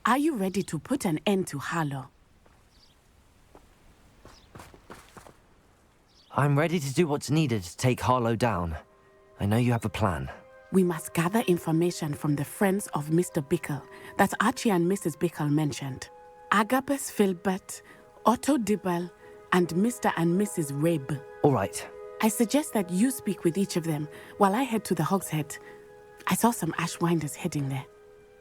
Are you ready to put an end to Harlow? I'm ready to do what's needed to take Harlow down. I know you have a plan. We must gather information from the friends of Mr. Bickle that Archie and Mrs. Bickle mentioned. Agabus Filbert, Otto Dibble, and Mr. and Mrs. Rabe. All right. I suggest that you speak with each of them while I head to the Hog's Head. I saw some Ashwinders heading there.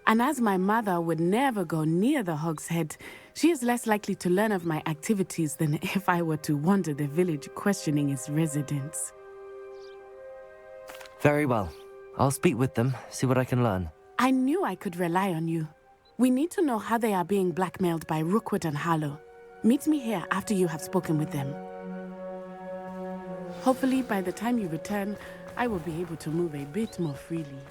And as my mother would never go near the Hog's Head, she is less likely to learn of my activities than if I were to wander the village questioning its residents. Very well. I'll speak with them, see what I can learn. I knew I could rely on you. We need to know how they are being blackmailed by Rookwood and Harlow. Meet me here after you have spoken with them. Hopefully, by the time you return, I will be able to move a bit more freely.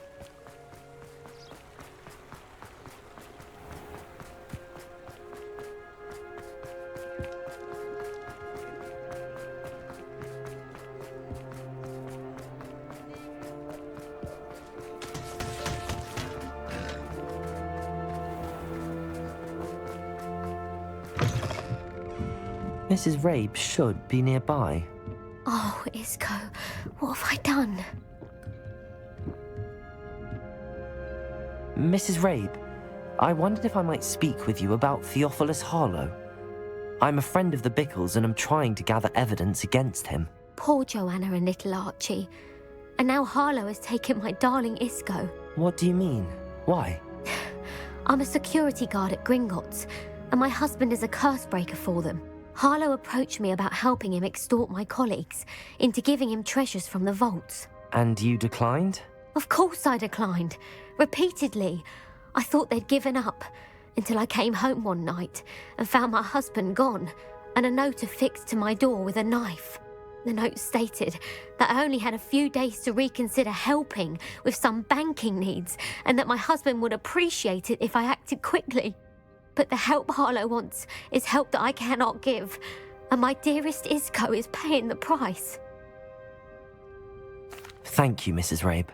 Mrs. Rabe should be nearby. Oh, Isco, what have I done? Mrs. Rabe, I wondered if I might speak with you about Theophilus Harlow. I'm a friend of the Bickles and I'm trying to gather evidence against him. Poor Joanna and little Archie. And now Harlow has taken my darling Isco. What do you mean? Why? I'm a security guard at Gringotts, and my husband is a curse breaker for them. Harlow approached me about helping him extort my colleagues into giving him treasures from the vaults. And you declined? Of course I declined. Repeatedly. I thought they'd given up, until I came home one night and found my husband gone, and a note affixed to my door with a knife. The note stated that I only had a few days to reconsider helping with some banking needs, and that my husband would appreciate it if I acted quickly. But the help Harlow wants is help that I cannot give, and my dearest Isco is paying the price. Thank you, Mrs. Rabe.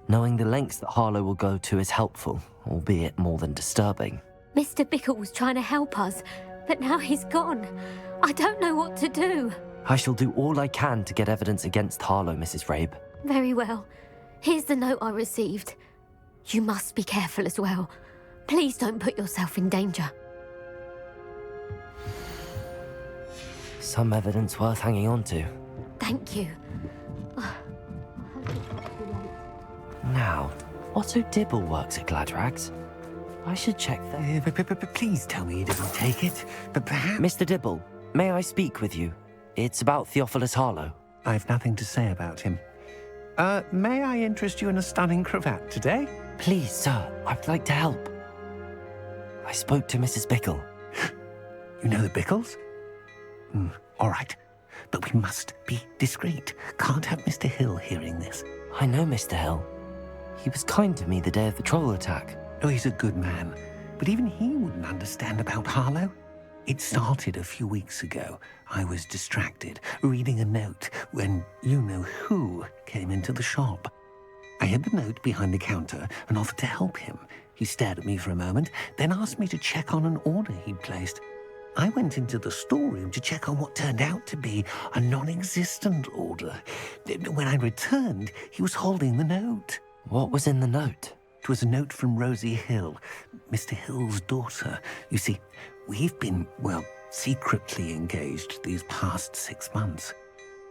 Knowing the lengths that Harlow will go to is helpful, albeit more than disturbing. Mr. Bickle was trying to help us, but now he's gone. I don't know what to do. I shall do all I can to get evidence against Harlow, Mrs. Rabe. Very well. Here's the note I received. You must be careful as well. Please don't put yourself in danger. Some evidence worth hanging on to. Thank you. Now, Otto Dibble works at Gladrags. I should check that. Please tell me you didn't take it. But perhaps... Mr. Dibble, may I speak with you? It's about Theophilus Harlow. I've nothing to say about him. May I interest you in a stunning cravat today? Please, sir, I'd like to help. I spoke to Mrs. Bickle. You know the Bickles? All right. But we must be discreet. Can't have Mr. Hill hearing this. I know Mr. Hill. He was kind to me the day of the troll attack. Oh, he's a good man. But even he wouldn't understand about Harlow. It started a few weeks ago. I was distracted, reading a note, when you-know-who came into the shop. I hid the note behind the counter and offered to help him. He stared at me for a moment, then asked me to check on an order he'd placed. I went into the storeroom to check on what turned out to be a non-existent order. When I returned, he was holding the note. What was in the note? It was a note from Rosie Hill, Mr. Hill's daughter. You see, we've been, well, secretly engaged these past 6 months.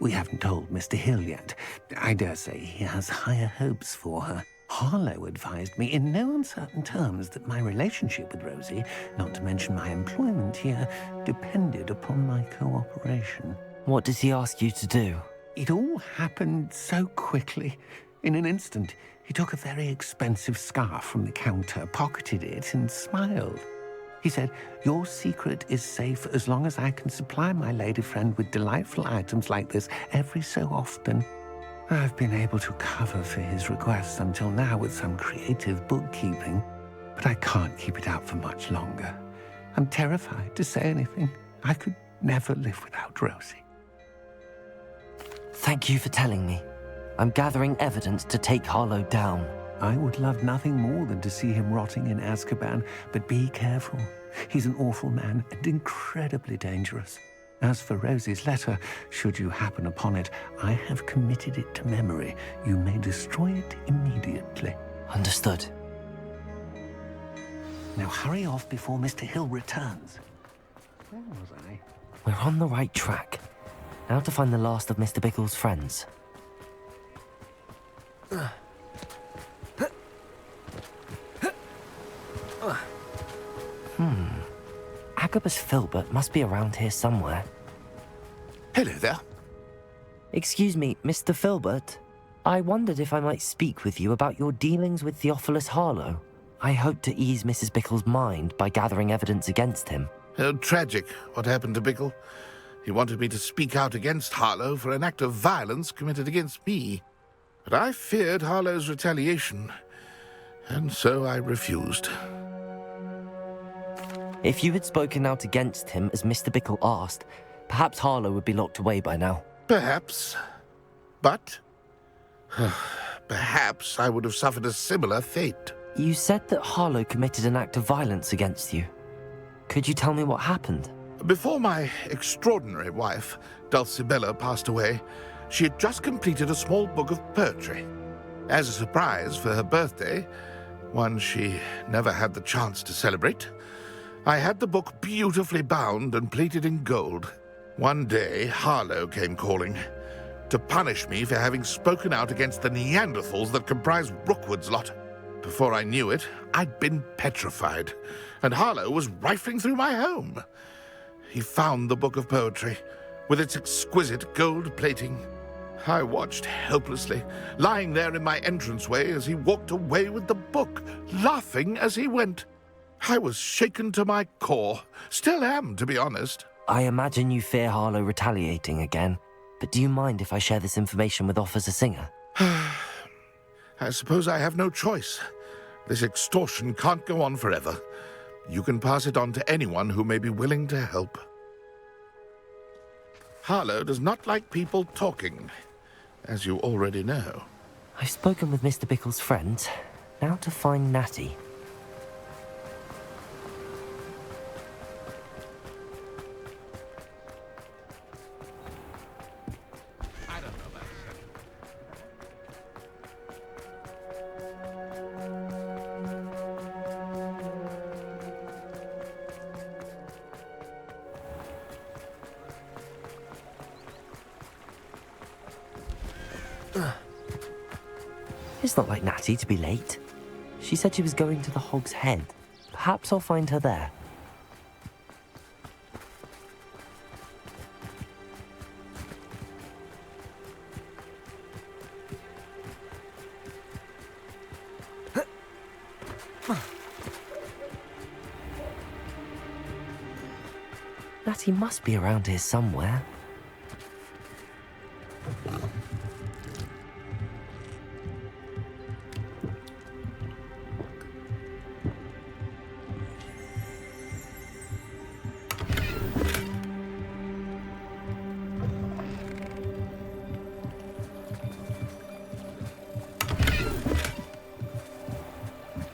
We haven't told Mr. Hill yet. I dare say he has higher hopes for her. Harlow advised me in no uncertain terms that my relationship with Rosie, not to mention my employment here, depended upon my cooperation. What did he ask you to do? It all happened so quickly. In an instant, he took a very expensive scarf from the counter, pocketed it, and smiled. He said, "Your secret is safe as long as I can supply my lady friend with delightful items like this every so often." I've been able to cover for his requests until now with some creative bookkeeping, but I can't keep it up for much longer. I'm terrified to say anything. I could never live without Rosie. Thank you for telling me. I'm gathering evidence to take Harlow down. I would love nothing more than to see him rotting in Azkaban, but be careful. He's an awful man and incredibly dangerous. As for Rosie's letter, should you happen upon it, I have committed it to memory. You may destroy it immediately. Understood. Now hurry off before Mr. Hill returns. Where was I? We're on the right track. Now to find the last of Mr. Bickle's friends. Agabus Filbert must be around here somewhere. Hello there. Excuse me, Mr. Filbert. I wondered if I might speak with you about your dealings with Theophilus Harlow. I hope to ease Mrs. Bickle's mind by gathering evidence against him. Oh, tragic what happened to Bickle. He wanted me to speak out against Harlow for an act of violence committed against me. But I feared Harlow's retaliation, and so I refused. If you had spoken out against him as Mr. Bickle asked, perhaps Harlow would be locked away by now. Perhaps. But perhaps I would have suffered a similar fate. You said that Harlow committed an act of violence against you. Could you tell me what happened? Before my extraordinary wife, Dulcibella, passed away, she had just completed a small book of poetry. As a surprise for her birthday, one she never had the chance to celebrate, I had the book beautifully bound and plated in gold. One day, Harlow came calling to punish me for having spoken out against the Neanderthals that comprise Rookwood's lot. Before I knew it, I'd been petrified, and Harlow was rifling through my home. He found the book of poetry, with its exquisite gold plating. I watched helplessly, lying there in my entranceway as he walked away with the book, laughing as he went. I was shaken to my core. Still am, to be honest. I imagine you fear Harlow retaliating again, but do you mind if I share this information with Officer Singer? I suppose I have no choice. This extortion can't go on forever. You can pass it on to anyone who may be willing to help. Harlow does not like people talking, as you already know. I've spoken with Mr. Bickle's friend. Now to find Natty. It's not like Natty to be late. She said she was going to the Hog's Head. Perhaps I'll find her there. Natty must be around here somewhere.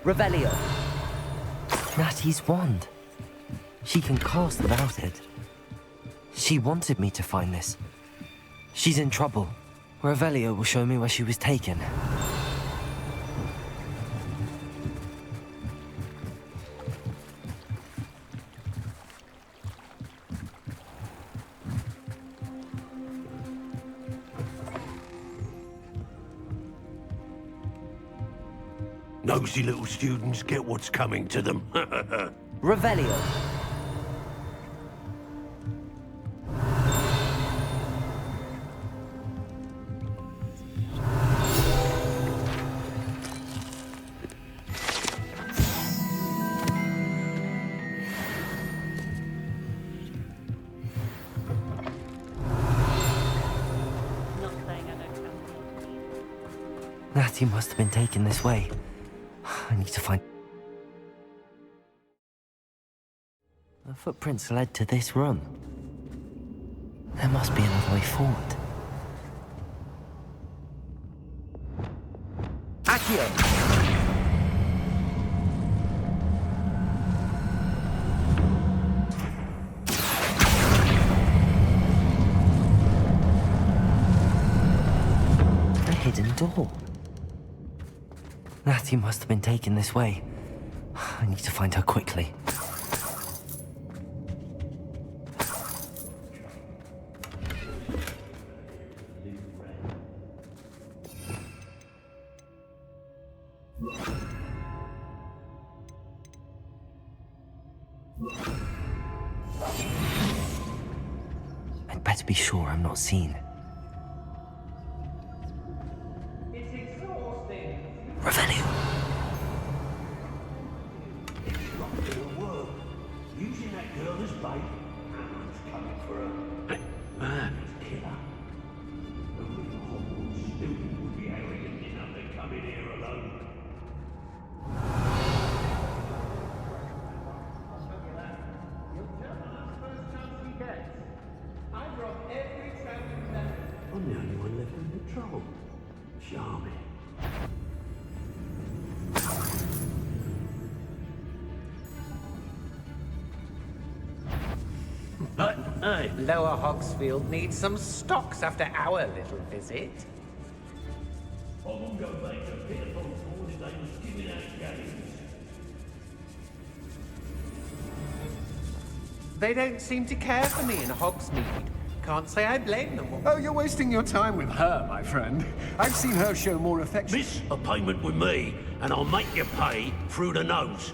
Revelio. Natty's wand. She can cast without it. She wanted me to find this. She's in trouble. Revelio will show me where she was taken. Nosy little students get what's coming to them. Revelio! Natty must have been taken this way. I need to find... The footprints led to this room. There must be another way forward. Accio! A hidden door. Natty must have been taken this way. I need to find her quickly. I'd better be sure I'm not seen. Revelio! Using that girl as bait, Hammer's coming for her. Killer. Only a Hogwarts student would be arrogant enough to come in here alone. I'm the only one left in patrol. Charming. Lower Hogsfield needs some stocks after our little visit. I won't go back to pitiful before they was giving out games. They don't seem to care for me in Hogsmeade. Can't say I blame them. Oh, you're wasting your time with her, my friend. I've seen her show more affection. Miss a payment with me, and I'll make you pay through the nose.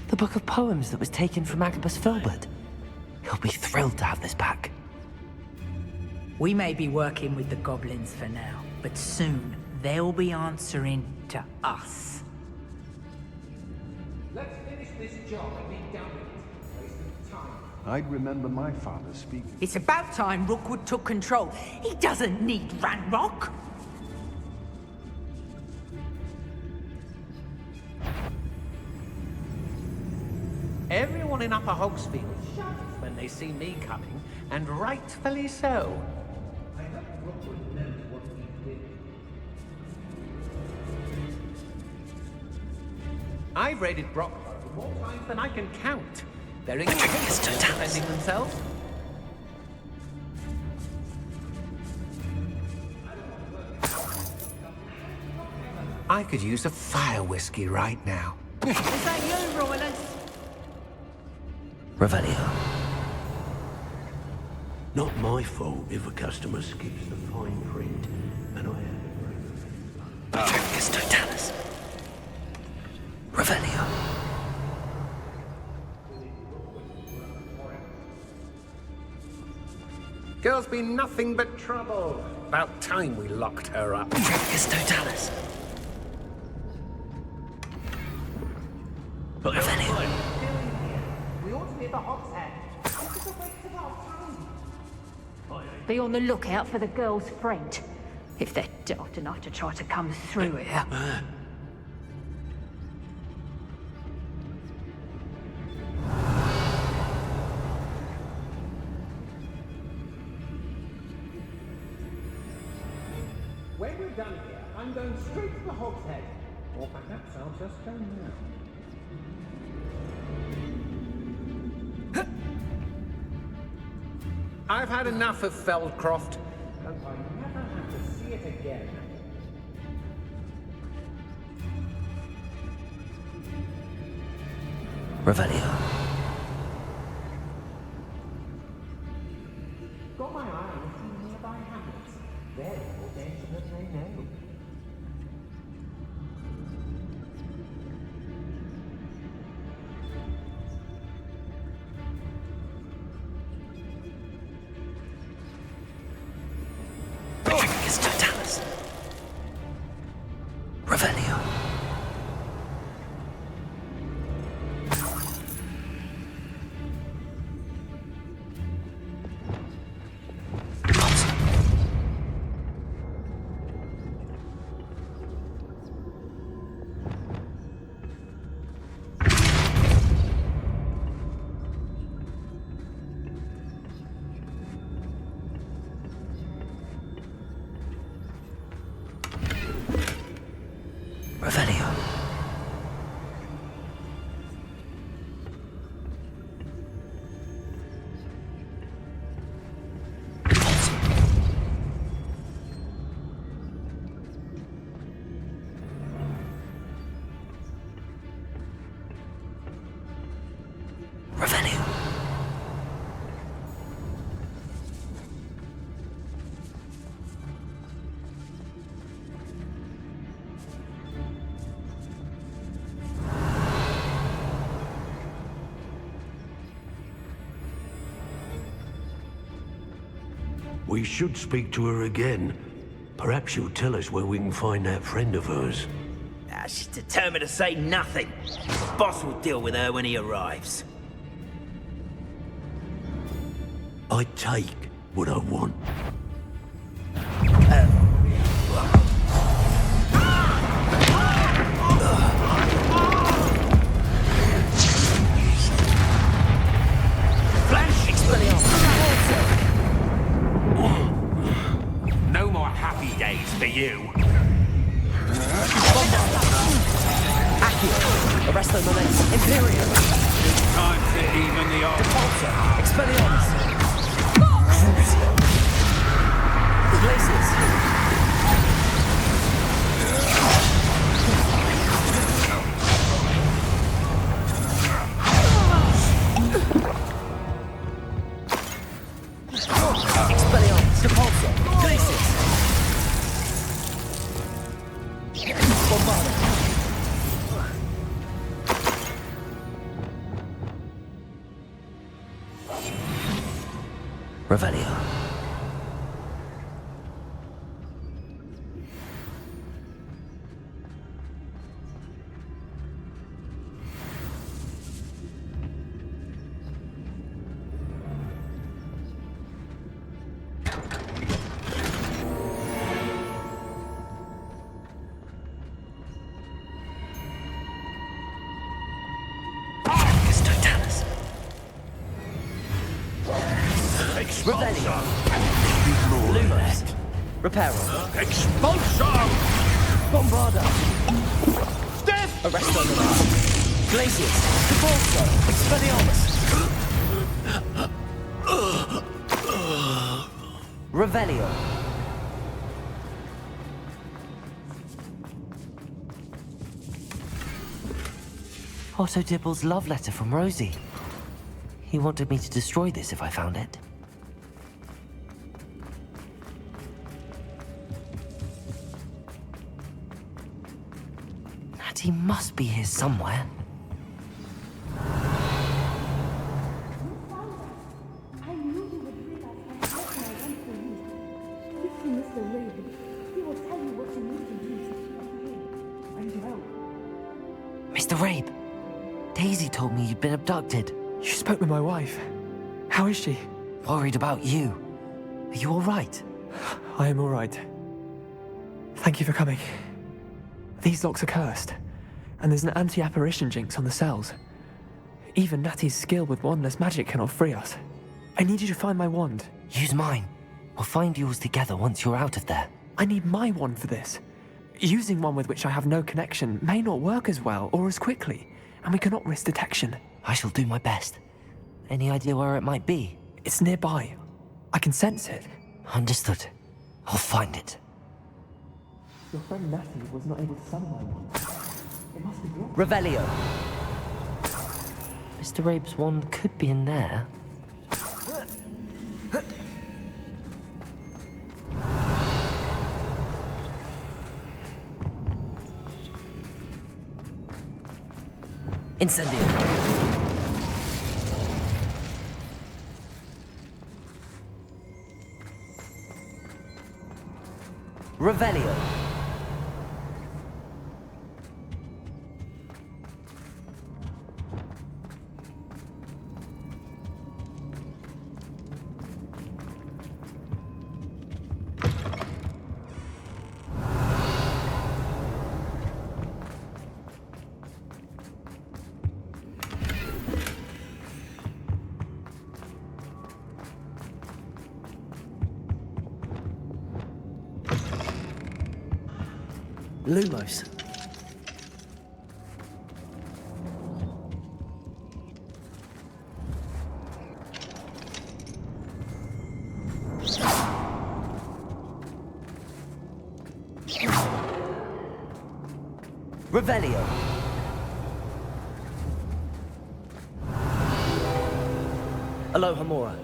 The book of poems that was taken from Agabus Filbert. He'll be thrilled to have this back. We may be working with the goblins for now, but soon they'll be answering to us. Let's finish this job and be done with it. Wasting time. I'd remember my father speaking. It's about time Rookwood took control. He doesn't need Ranrock. Everyone in Upper Hogsfield shouts when they see me coming, and rightfully so. I hope Rookwood knows what he's doing. I've raided Brockborough more times than I can count. They're incapable of defending themselves. I could use a fire whiskey right now. Is that you, Royless? Revelio. Not my fault if a customer skips the fine print, and I have to bring them. Patricus Totalis. Revelio. Girl's been nothing but trouble. About time we locked her up. Patricus Totalis. Revelio. We ought to be at the Hogshead. This is a waste of our time. Be on the lookout for the girl's friend. If they're daft enough to try to come through here. When we're done here, I'm going straight to the Hogshead. Or perhaps I'll just go now. I've had enough of Feldcroft. Hope I never have to see it again. Revelio. Got my eye on a few nearby hamlets. They're more danger than they know. It's Totalis. Revelio. Revelio. Revelio. We should speak to her again. Perhaps she'll tell us where we can find that friend of hers. She's determined to say nothing. The boss will deal with her when he arrives. I take what I want. No more happy days for you. Accio. Arresto Moments. Imperium. Time to even the old. Repulsor. Expelliarmus. Crucio. Glacius. Expelliarmus. Repulsor. Glacius. Bombarda. Revelio. Revelio. Lumos. Reparo. Expulsor! Bombarda. Death! Arresto Moments. Glacius. Repulsor. Expelliarmus. Revelio. Otto Dibble's love letter from Rosie. He wanted me to destroy this if I found it. Natty must be here somewhere. I knew you would realize how much I want for you. Speak to Mr. Raven. He will tell you what you need to do. I need your help. Mr. Rabe, Daisy told me you'd been abducted. You spoke with my wife. How is she? Worried about you. Are you all right? I am all right. Thank you for coming. These locks are cursed, and there's an anti-apparition jinx on the cells. Even Natty's skill with wandless magic cannot free us. I need you to find my wand. Use mine. We'll find yours together once you're out of there. I need my wand for this. Using one with which I have no connection may not work as well or as quickly, and we cannot risk detection. I shall do my best. Any idea where it might be? It's nearby, I can sense it. Understood. I'll find it. Your friend Natty was not able to summon my wand. It must be blocked. Revelio. Mr. Rabe's wand could be in there. Incendio. Revelio. Lumos. Revelio. Aloha Mora.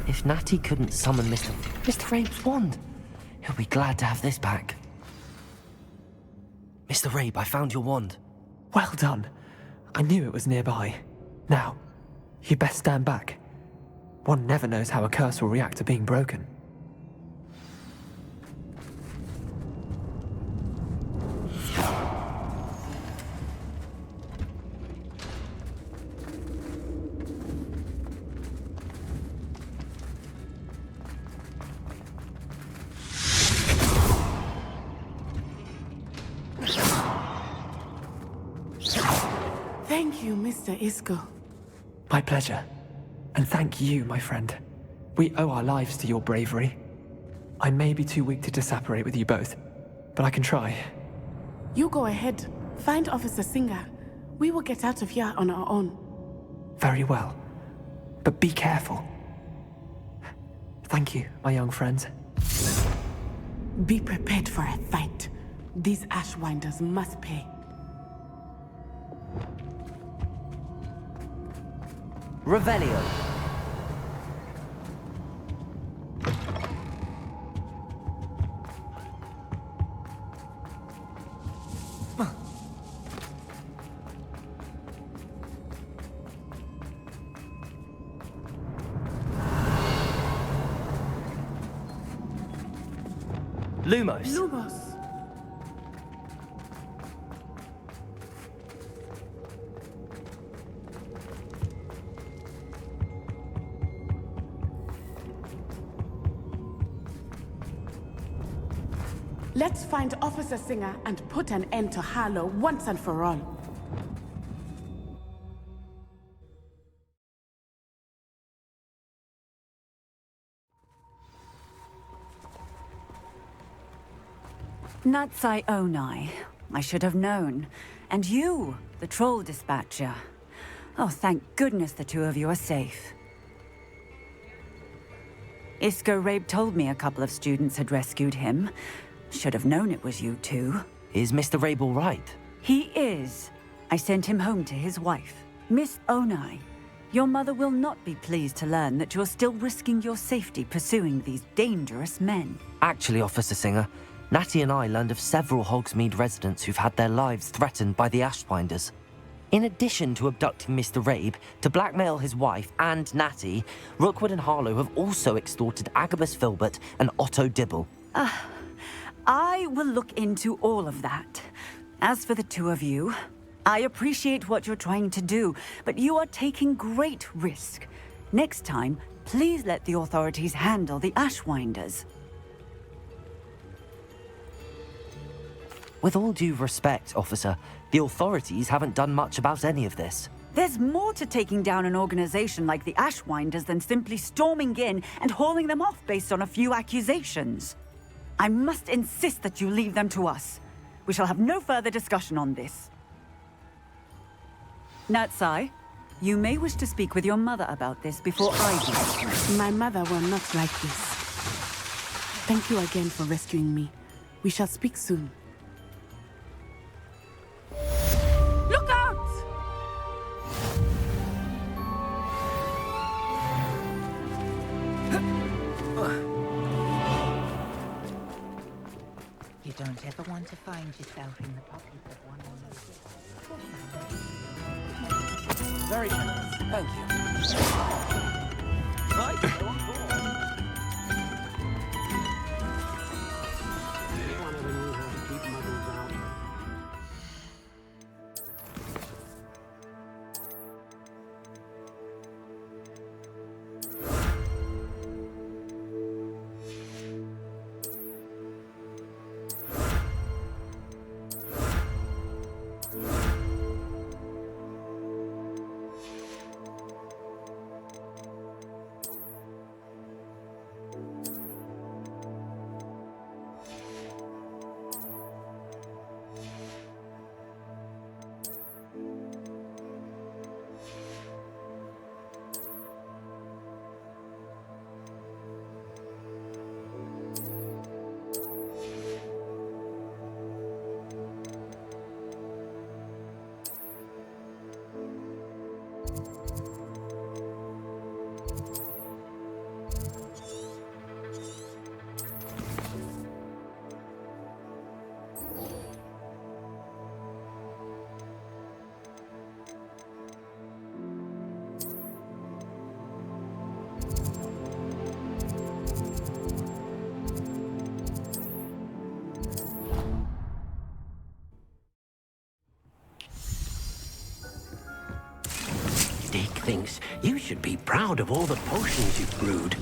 If Natty couldn't summon Mr. Rabe's wand, he'll be glad to have this back. Mr. Rabe, I found your wand. Well done. I knew it was nearby. Now, you best stand back. One never knows how a curse will react to being broken. Thank you, Mr. Isco. My pleasure. And thank you, my friend. We owe our lives to your bravery. I may be too weak to disapparate with you both, but I can try. You go ahead. Find Officer Singer. We will get out of here on our own. Very well. But be careful. Thank you, my young friends. Be prepared for a fight. These Ashwinders must pay. Revelio. Lumos. Lumos. Let's find Officer Singer and put an end to Harlow once and for all. Natsai Onai. I should have known. And you, the troll dispatcher. Oh, thank goodness the two of you are safe. Isco Rabe told me a couple of students had rescued him. Should have known it was you two. Is Mr. Rabe all right? He is. I sent him home to his wife. Miss Onai, your mother will not be pleased to learn that you're still risking your safety pursuing these dangerous men. Actually, Officer Singer, Natty and I learned of several Hogsmeade residents who've had their lives threatened by the Ashwinders. In addition to abducting Mr. Rabe to blackmail his wife and Natty, Rookwood and Harlow have also extorted Agabus Filbert and Otto Dibble. I will look into all of that. As for the two of you, I appreciate what you're trying to do, but you are taking great risk. Next time, please let the authorities handle the Ashwinders. With all due respect, officer, the authorities haven't done much about any of this. There's more to taking down an organization like the Ashwinders than simply storming in and hauling them off based on a few accusations. I must insist that you leave them to us. We shall have no further discussion on this. Natsai, you may wish to speak with your mother about this before I do. My mother will not like this. Thank you again for rescuing me. We shall speak soon. Look out! You don't ever want to find yourself in the pocket of one of those. Very generous. Thank you. Right, go on board. Anyone ever knew how to keep muggles out? Dick thinks you should be proud of all the potions you've brewed.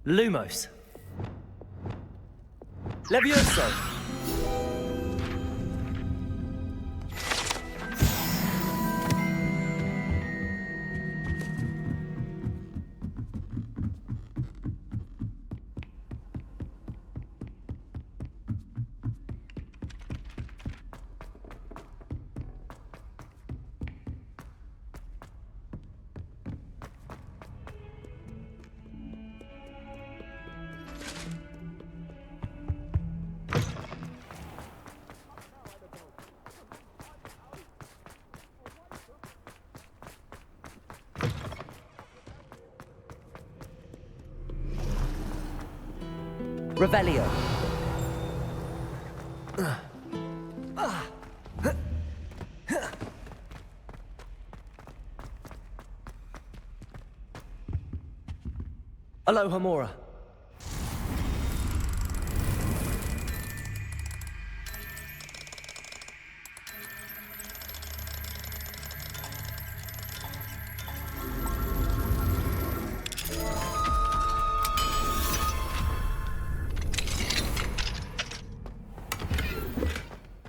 Lumos. Levioso. Revelio. Alohomora.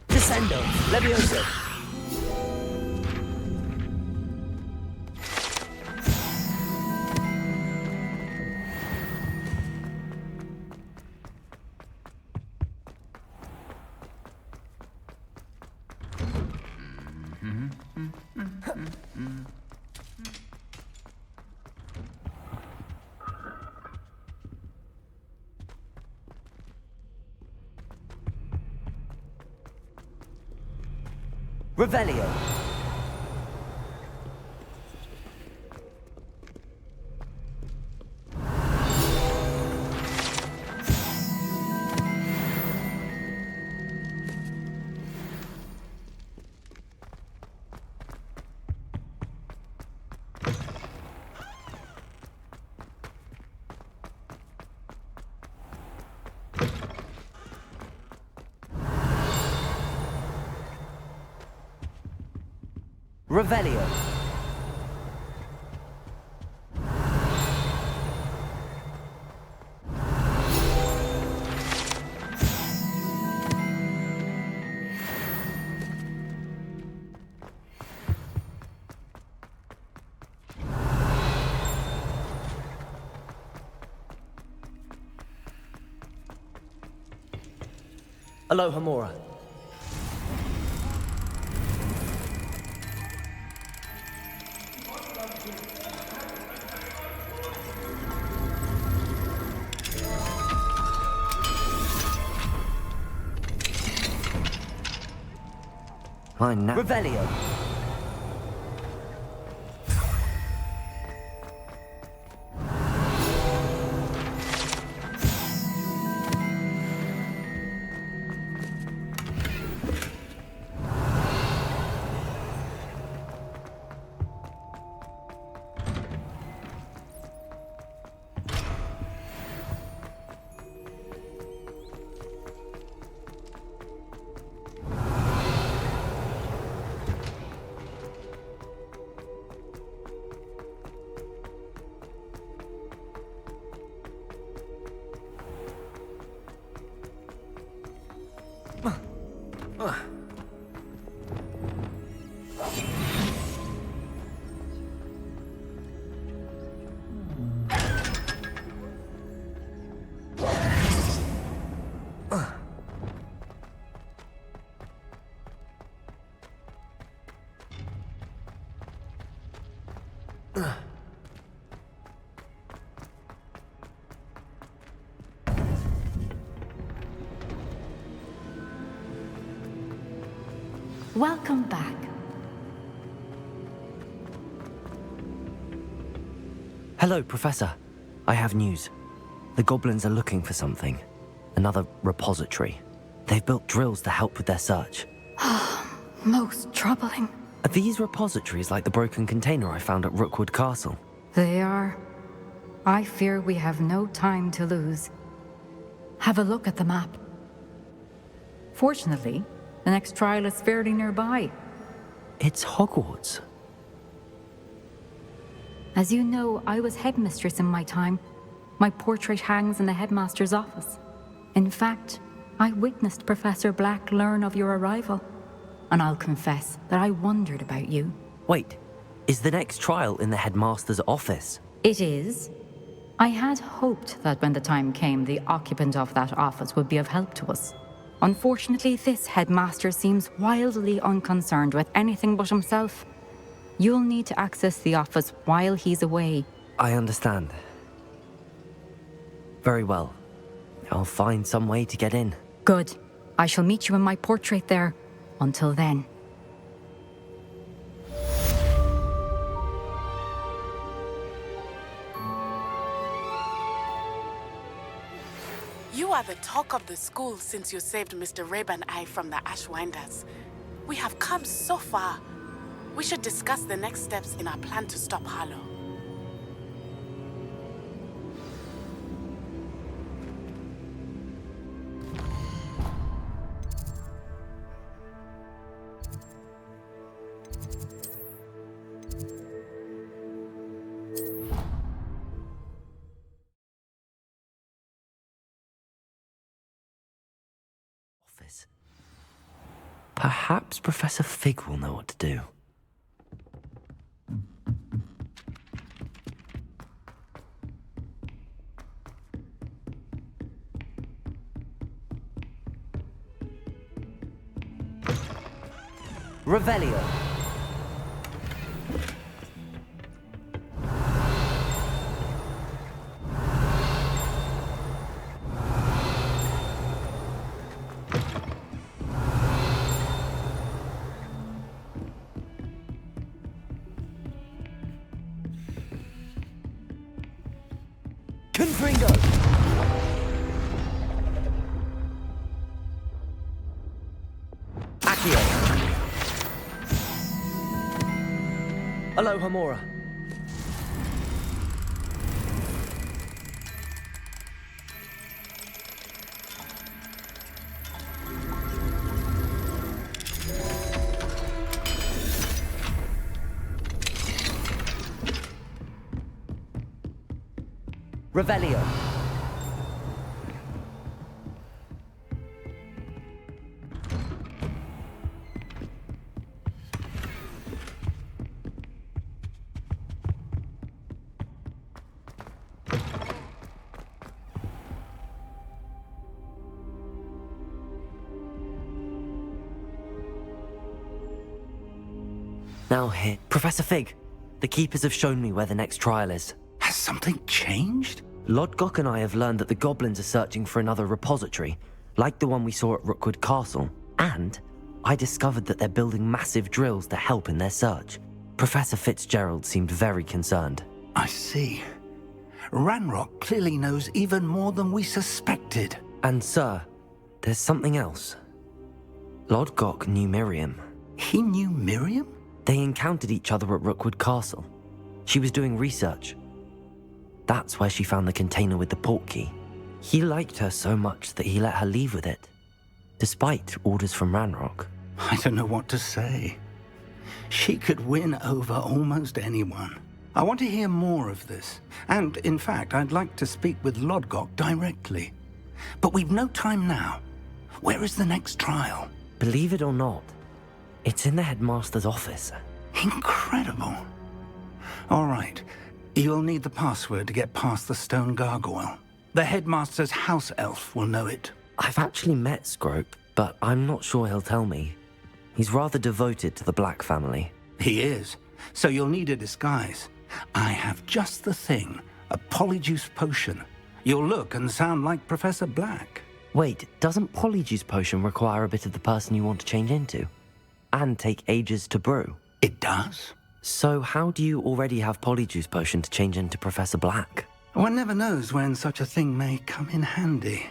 Descendo. Levioso. Revelio. Revelio. Alohomora. Mine now. Revelio. Welcome back. Hello, Professor. I have news. The goblins are looking for something. Another repository. They've built drills to help with their search. Most troubling. Are these repositories like the broken container I found at Rookwood Castle? They are. I fear we have no time to lose. Have a look at the map. Fortunately, the next trial is fairly nearby. It's Hogwarts. As you know, I was headmistress in my time. My portrait hangs in the headmaster's office. In fact, I witnessed Professor Black learn of your arrival. And I'll confess that I wondered about you. Wait, is the next trial in the headmaster's office? It is. I had hoped that when the time came, the occupant of that office would be of help to us. Unfortunately, this headmaster seems wildly unconcerned with anything but himself. You'll need to access the office while he's away. I understand. Very well. I'll find some way to get in. Good. I shall meet you in my portrait there. Until then. You are the talk of the school since you saved Mr. Rabe and I from the Ashwinders. We have come so far. We should discuss the next steps in our plan to stop Harlow. Perhaps Professor Fig will know what to do. Revelio. Confringo! Accio! Hello, Hamora. Revelio. Now here, Professor Fig. The Keepers have shown me where the next trial is. Has something changed? Lodgok and I have learned that the goblins are searching for another repository, like the one we saw at Rookwood Castle. And I discovered that they're building massive drills to help in their search. Professor Fitzgerald seemed very concerned. I see. Ranrock clearly knows even more than we suspected. And sir, there's something else. Lodgok knew Miriam. He knew Miriam? They encountered each other at Rookwood Castle. She was doing research. That's where she found the container with the portkey. He liked her so much that he let her leave with it, despite orders from Ranrock. I don't know what to say. She could win over almost anyone. I want to hear more of this. And, in fact, I'd like to speak with Lodgok directly. But we've no time now. Where is the next trial? Believe it or not, it's in the headmaster's office. Incredible. All right. You'll need the password to get past the stone gargoyle. The headmaster's house elf will know it. I've actually met Scrope, but I'm not sure he'll tell me. He's rather devoted to the Black family. He is. So you'll need a disguise. I have just the thing. A polyjuice potion. You'll look and sound like Professor Black. Wait, doesn't Polyjuice Potion require a bit of the person you want to change into? And take ages to brew? It does. So how do you already have Polyjuice Potion to change into Professor Black? One never knows when such a thing may come in handy.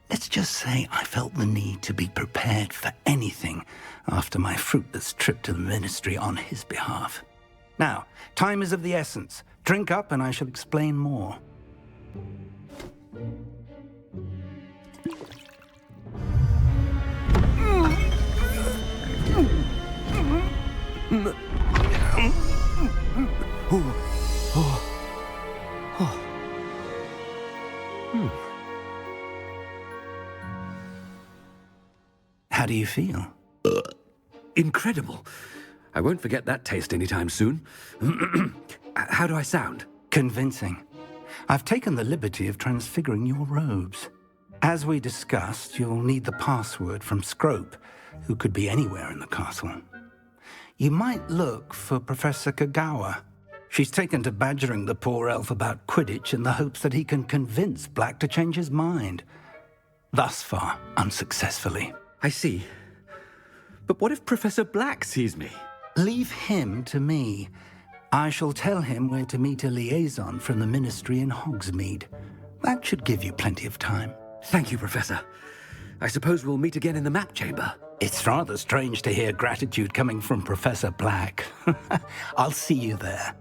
Let's just say I felt the need to be prepared for anything after my fruitless trip to the Ministry on his behalf. Now, time is of the essence. Drink up and I shall explain more. feel? Incredible. I won't forget that taste anytime soon. How do I sound? Convincing. I've taken the liberty of transfiguring your robes. As we discussed, you'll need the password from Scrope, who could be anywhere in the castle. You might look for Professor Kagawa. She's taken to badgering the poor elf about Quidditch in the hopes that he can convince Black to change his mind. Thus far, unsuccessfully. I see. But what if Professor Black sees me? Leave him to me. I shall tell him where to meet a liaison from the Ministry in Hogsmeade. That should give you plenty of time. Thank you, Professor. I suppose we'll meet again in the map chamber. It's rather strange to hear gratitude coming from Professor Black. I'll see you there.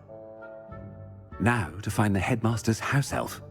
Now to find the headmaster's house elf.